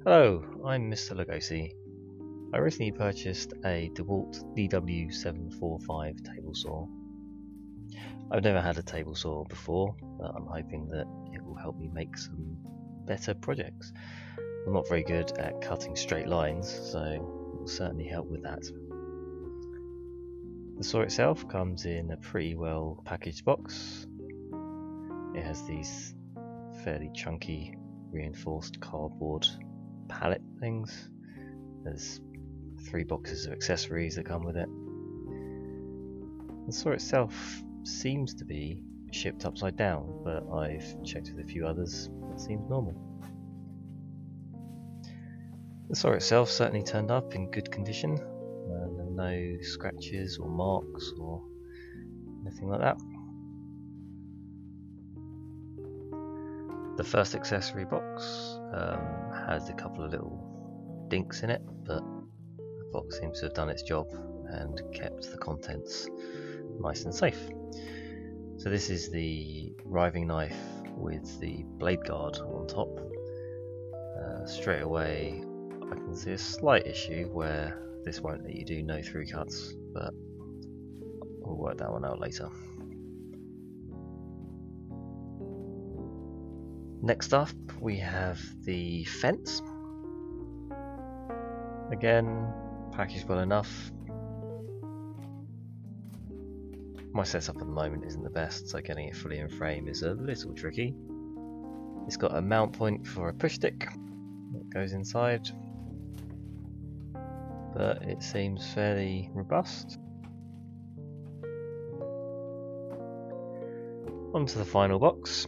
Hello, I'm Mr. Lugosi. I recently purchased a DeWalt DW745 table saw. I've never had a table saw before, but I'm hoping that it will help me make some better projects. I'm not very good at cutting straight lines, so it will certainly help with that. The saw itself comes in a pretty well packaged box. It has these fairly chunky reinforced cardboard pallet things. There's 3 boxes of accessories that come with it. The saw itself seems to be shipped upside down, but I've checked with a few others, it seems normal. The saw itself certainly turned up in good condition, and no scratches or marks or anything like that. The first accessory box has a couple of little dinks in it, but the box seems to have done its job and kept the contents nice and safe. So this is the riving knife with the blade guard on top. Straight away I can see a slight issue where this won't let you do no through cuts, but we'll work that one out later. Next up we have the fence. Again, packaged well enough. My setup at the moment isn't the best, so getting it fully in frame is a little tricky. It's got a mount point for a push stick that goes inside, but it seems fairly robust. Onto the final box.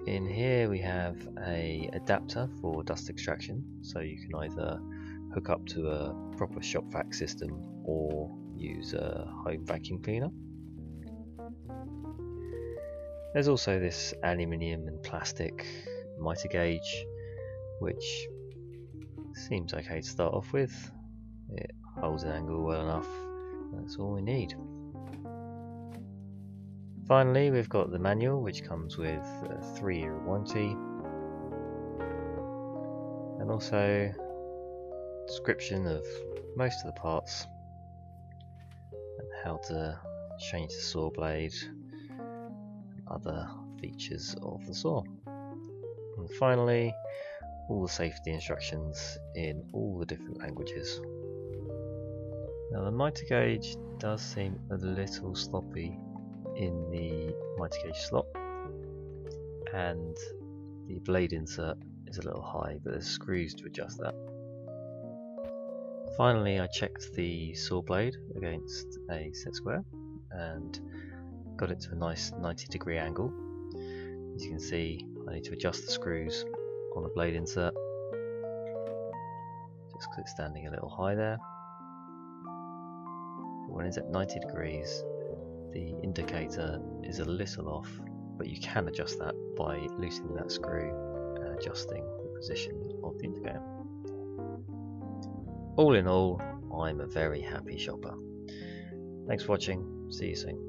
In here we have an adapter for dust extraction, so you can either hook up to a proper shop vac system or use a home vacuum cleaner. There's also this aluminium and plastic mitre gauge, which seems okay to start off with. It holds an angle well enough, that's all we need. Finally, we've got the manual, which comes with a 3-year warranty, and also description of most of the parts and how to change the saw blade and other features of the saw. And finally, all the safety instructions in all the different languages. Now the mitre gauge does seem a little sloppy in the mitre gauge slot, and the blade insert is a little high, but there's screws to adjust that. Finally, I checked the saw blade against a set square and got it to a nice 90-degree angle. As you can see, I need to adjust the screws on the blade insert just because it's standing a little high there. But when it's at 90 degrees, the indicator is a little off, but you can adjust that by loosening that screw and adjusting the position of the indicator. All in all, I'm a very happy shopper. Thanks for watching, see you soon.